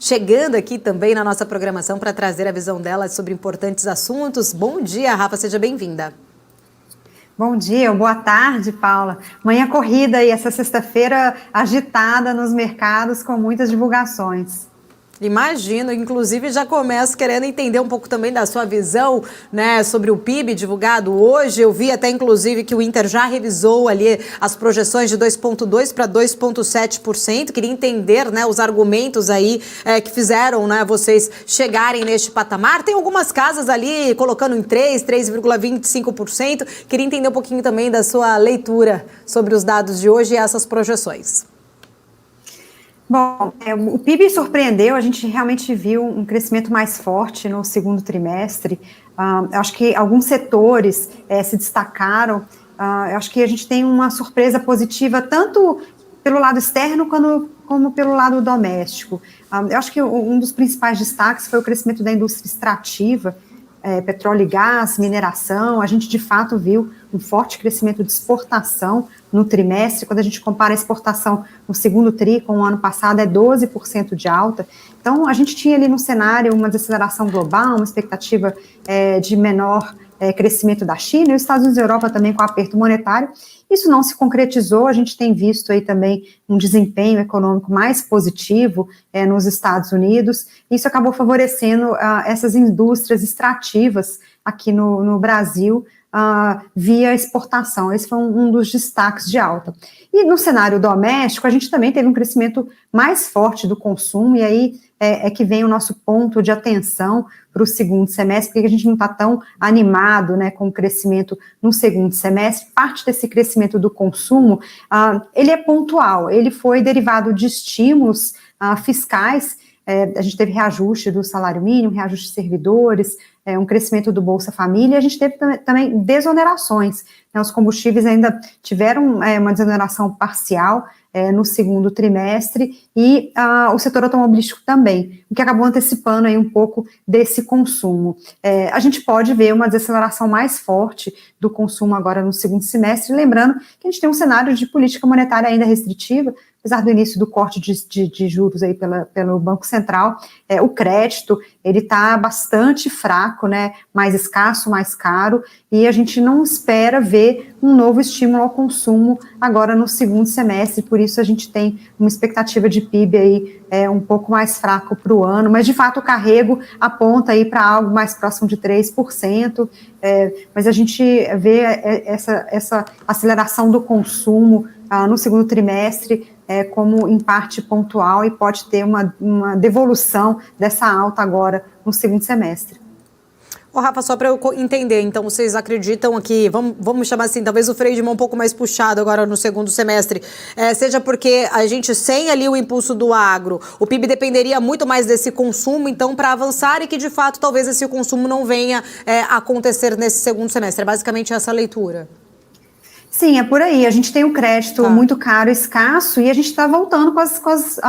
chegando aqui também na nossa programação para trazer a visão dela sobre importantes assuntos. Bom dia, Rafa, seja bem-vinda. Bom dia, boa tarde, Paula. Manhã corrida e essa sexta-feira agitada nos mercados com muitas divulgações. Imagino, inclusive já começo querendo entender um pouco também da sua visão, né, sobre o PIB divulgado hoje. Eu vi até inclusive que o Inter já revisou ali as projeções de 2,2% para 2,7%. Queria entender, né, os argumentos aí que fizeram, né, vocês chegarem neste patamar. Tem algumas casas ali colocando em 3,25%. Queria entender um pouquinho também da sua leitura sobre os dados de hoje e essas projeções. Bom, o PIB surpreendeu, a gente realmente viu um crescimento mais forte no segundo trimestre. Eu acho que alguns setores se destacaram. Eu acho que a gente tem uma surpresa positiva tanto pelo lado externo como pelo lado doméstico. Eu acho que um dos principais destaques foi o crescimento da indústria extrativa, petróleo e gás, mineração. A gente de fato viu um forte crescimento de exportação no trimestre. Quando a gente compara a exportação no segundo TRI com o ano passado, é 12% de alta. Então, a gente tinha ali no cenário uma desaceleração global, uma expectativa de menor crescimento da China, e os Estados Unidos e a Europa também com aperto monetário. Isso não se concretizou, a gente tem visto aí também um desempenho econômico mais positivo nos Estados Unidos. Isso acabou favorecendo essas indústrias extrativas aqui no Brasil, via exportação. Esse foi um dos destaques de alta. E no cenário doméstico, a gente também teve um crescimento mais forte do consumo, e aí é que vem o nosso ponto de atenção para o segundo semestre, porque a gente não está tão animado, né, com o crescimento no segundo semestre. Parte desse crescimento do consumo, ele é pontual, ele foi derivado de estímulos fiscais. A gente teve reajuste do salário mínimo, reajuste de servidores, um crescimento do Bolsa Família, a gente teve também desonerações, né? Os combustíveis ainda tiveram uma desoneração parcial no segundo trimestre, e o setor automobilístico também, o que acabou antecipando aí um pouco desse consumo. A gente pode ver uma desaceleração mais forte do consumo agora no segundo semestre, lembrando que a gente tem um cenário de política monetária ainda restritiva, apesar do início do corte de juros aí pelo Banco Central. O crédito, ele está bastante fraco, né, mais escasso, mais caro, e a gente não espera ver um novo estímulo ao consumo agora no segundo semestre, por isso a gente tem uma expectativa de PIB aí um pouco mais fraco para o ano, mas de fato o carrego aponta aí para algo mais próximo de 3%, mas a gente vê essa aceleração do consumo no segundo trimestre como em parte pontual, e pode ter uma devolução dessa alta agora no segundo semestre. Ô, Rafa, só para eu entender, então vocês acreditam que, vamos chamar assim, talvez o freio de mão um pouco mais puxado agora no segundo semestre, seja porque a gente sem ali o impulso do agro, o PIB dependeria muito mais desse consumo, então, para avançar, e que de fato talvez esse consumo não venha acontecer nesse segundo semestre. É basicamente essa leitura. Sim, é por aí. A gente tem um crédito muito caro, escasso, e a gente está voltando com as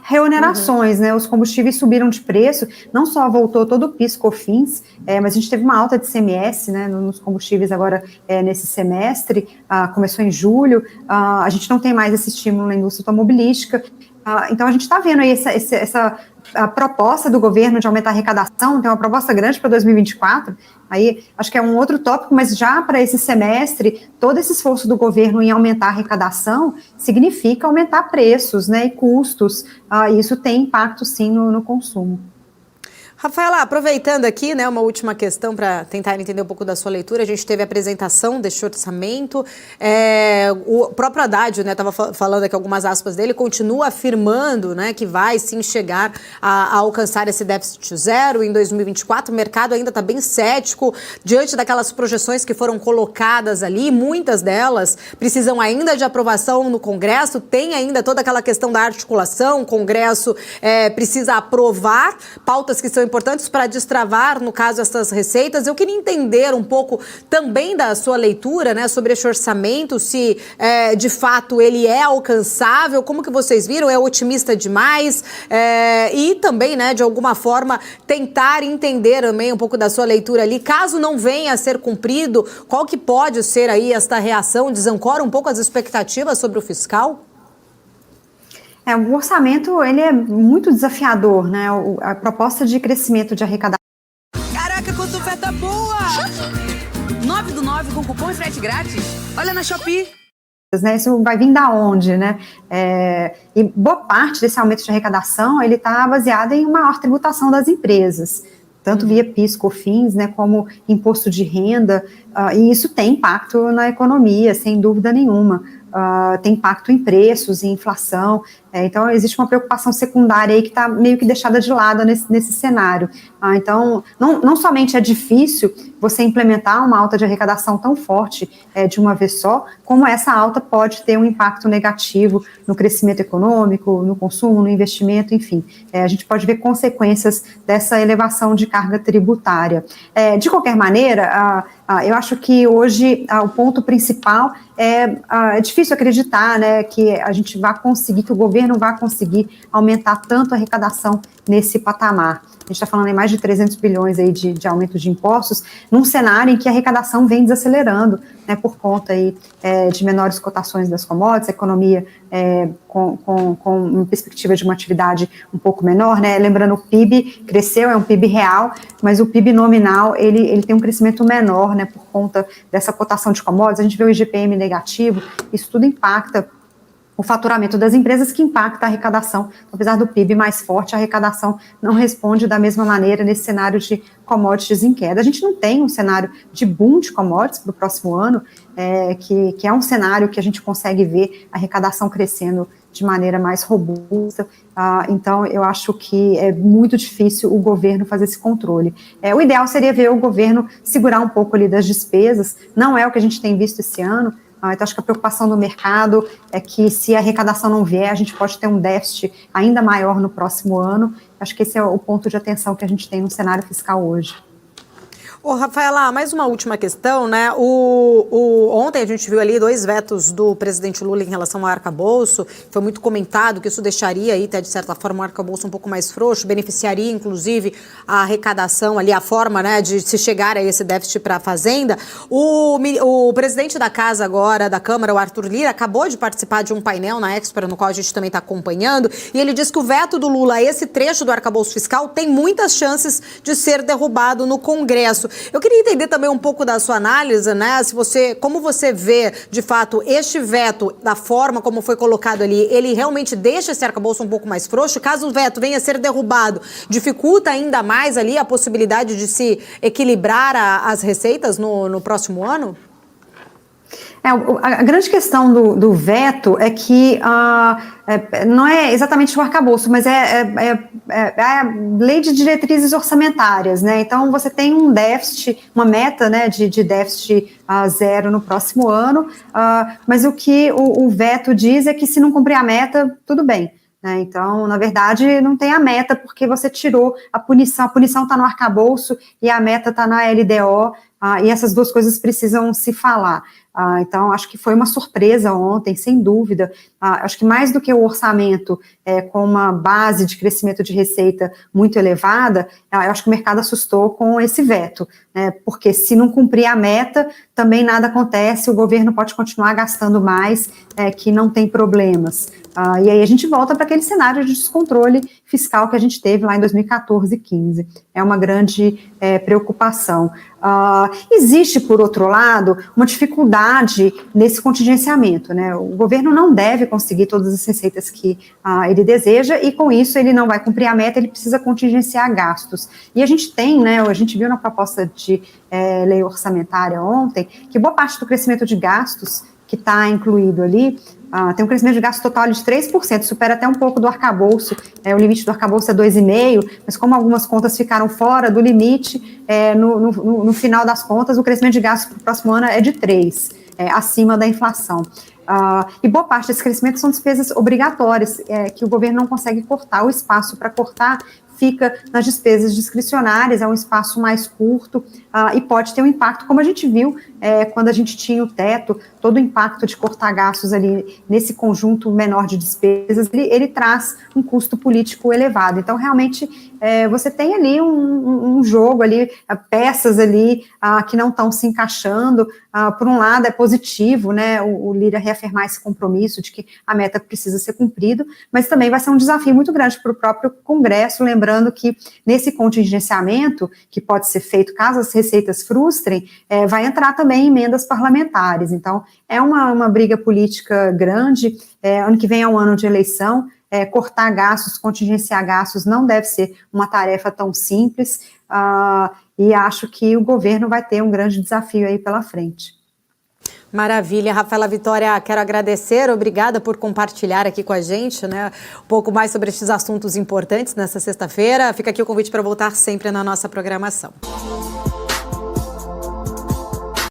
reonerações, né? Os combustíveis subiram de preço, não só voltou todo o PIS/COFINS, mas a gente teve uma alta de ICMS, né, nos combustíveis agora nesse semestre, começou em julho. A gente não tem mais esse estímulo na indústria automobilística. Então a gente está vendo aí a proposta do governo de aumentar a arrecadação, tem uma proposta grande para 2024, aí acho que é um outro tópico, mas já para esse semestre, todo esse esforço do governo em aumentar a arrecadação significa aumentar preços, né, e custos, e isso tem impacto sim no consumo. Rafaela, aproveitando aqui, né, uma última questão para tentar entender um pouco da sua leitura. A gente teve a apresentação deste orçamento. O próprio Haddad, né, estava falando aqui algumas aspas dele, continua afirmando, né, que vai sim chegar a alcançar esse déficit zero em 2024. O mercado ainda está bem cético diante daquelas projeções que foram colocadas ali. Muitas delas precisam ainda de aprovação no Congresso. Tem ainda toda aquela questão da articulação. O Congresso precisa aprovar pautas que são importantes para destravar, no caso, essas receitas. Eu queria entender um pouco também da sua leitura, né, sobre esse orçamento, se de fato ele é alcançável, como que vocês viram, é otimista demais, e também, né, de alguma forma, tentar entender também um pouco da sua leitura ali, caso não venha a ser cumprido, qual que pode ser aí esta reação, desancora um pouco as expectativas sobre o fiscal? O orçamento, ele é muito desafiador, né? A proposta de crescimento de arrecadação. Caraca, quanta oferta boa! 9 do 9 com cupom frete grátis. Olha na Shopee. Né, isso vai vir da onde, né? E boa parte desse aumento de arrecadação, ele está baseado em maior tributação das empresas, tanto via PIS, COFINS, né, como imposto de renda, e isso tem impacto na economia, sem dúvida nenhuma. Tem impacto em preços, em inflação, então existe uma preocupação secundária aí que está meio que deixada de lado nesse cenário. Então, não somente é difícil você implementar uma alta de arrecadação tão forte de uma vez só, como essa alta pode ter um impacto negativo no crescimento econômico, no consumo, no investimento, enfim. A gente pode ver consequências dessa elevação de carga tributária. De qualquer maneira, eu acho que hoje o ponto principal é difícil acreditar, né, que a gente vai conseguir, que o governo vai conseguir aumentar tanto a arrecadação nesse patamar. A gente está falando em mais de 300 bilhões aí de aumento de impostos, num cenário em que a arrecadação vem desacelerando, né, por conta aí, de menores cotações das commodities, a economia com uma perspectiva de uma atividade um pouco menor, né, lembrando o PIB cresceu, é um PIB real, mas o PIB nominal, ele tem um crescimento menor, né, por conta dessa cotação de commodities, a gente vê o IGPM negativo, isso tudo impacta o faturamento das empresas, que impacta a arrecadação. Apesar do PIB mais forte, a arrecadação não responde da mesma maneira nesse cenário de commodities em queda. A gente não tem um cenário de boom de commodities para o próximo ano, que é um cenário que a gente consegue ver a arrecadação crescendo de maneira mais robusta, então eu acho que é muito difícil o governo fazer esse controle. O ideal seria ver o governo segurar um pouco ali das despesas, não é o que a gente tem visto esse ano. Então, acho que a preocupação do mercado é que, se a arrecadação não vier, a gente pode ter um déficit ainda maior no próximo ano. Acho que esse é o ponto de atenção que a gente tem no cenário fiscal hoje. Ô, Rafaela, mais uma última questão, né? Ontem a gente viu ali 2 vetos do presidente Lula em relação ao arcabouço. Foi muito comentado que isso deixaria aí, até de certa forma, o arcabouço um pouco mais frouxo, beneficiaria, inclusive, a arrecadação ali, a forma, né, de se chegar a esse déficit para a Fazenda. O presidente da Casa agora, da Câmara, o Arthur Lira, acabou de participar de um painel na Expo, no qual a gente também está acompanhando, e ele disse que o veto do Lula a esse trecho do arcabouço fiscal tem muitas chances de ser derrubado no Congresso. Eu queria entender também um pouco da sua análise, né? Como você vê, de fato, este veto, da forma como foi colocado ali, ele realmente deixa esse arcabouço um pouco mais frouxo? Caso o veto venha a ser derrubado, dificulta ainda mais ali a possibilidade de se equilibrar as receitas no próximo ano? A grande questão do veto é que não é exatamente o arcabouço, mas é a lei de diretrizes orçamentárias, né? Então, você tem um déficit, uma meta, né, de déficit zero no próximo ano, mas o que o veto diz é que, se não cumprir a meta, tudo bem. Então, na verdade, não tem a meta, porque você tirou a punição está no arcabouço e a meta está na LDO, e essas duas coisas precisam se falar. Então, acho que foi uma surpresa ontem, sem dúvida. Acho que mais do que o orçamento com uma base de crescimento de receita muito elevada, eu acho que o mercado assustou com esse veto, né? Porque, se não cumprir a meta, também nada acontece, o governo pode continuar gastando mais, que não tem problemas. E aí a gente volta para aquele cenário de descontrole fiscal que a gente teve lá em 2014 e 2015. É uma grande preocupação. Existe, por outro lado, uma dificuldade nesse contingenciamento, né? O governo não deve conseguir todas as receitas que ele deseja, e com isso ele não vai cumprir a meta, ele precisa contingenciar gastos. E a gente tem, né, a gente viu na proposta de lei orçamentária ontem, que boa parte do crescimento de gastos que está incluído ali, tem um crescimento de gasto total de 3%, supera até um pouco do arcabouço, o limite do arcabouço é 2,5%, mas como algumas contas ficaram fora do limite, no final das contas, o crescimento de gasto para o próximo ano é de 3%, acima da inflação. E boa parte desse crescimento são despesas obrigatórias, que o governo não consegue cortar. O espaço para cortar fica nas despesas discricionárias, é um espaço mais curto e pode ter um impacto, como a gente viu quando a gente tinha o teto, todo o impacto de cortar gastos ali nesse conjunto menor de despesas, ele traz um custo político elevado. Então, realmente, você tem ali um jogo ali, peças ali que não estão se encaixando. Por um lado, é positivo, né, o Lira reafirmar esse compromisso de que a meta precisa ser cumprida, mas também vai ser um desafio muito grande para o próprio Congresso, lembrando que nesse contingenciamento, que pode ser feito caso as receitas frustrem, vai entrar também emendas parlamentares. Então, é uma briga política grande. Ano que vem é um ano de eleição, cortar gastos, contingenciar gastos não deve ser uma tarefa tão simples, e acho que o governo vai ter um grande desafio aí pela frente. Maravilha, Rafaela Vitória, quero agradecer, obrigada por compartilhar aqui com a gente, né, um pouco mais sobre estes assuntos importantes nessa sexta-feira. Fica aqui o convite para voltar sempre na nossa programação.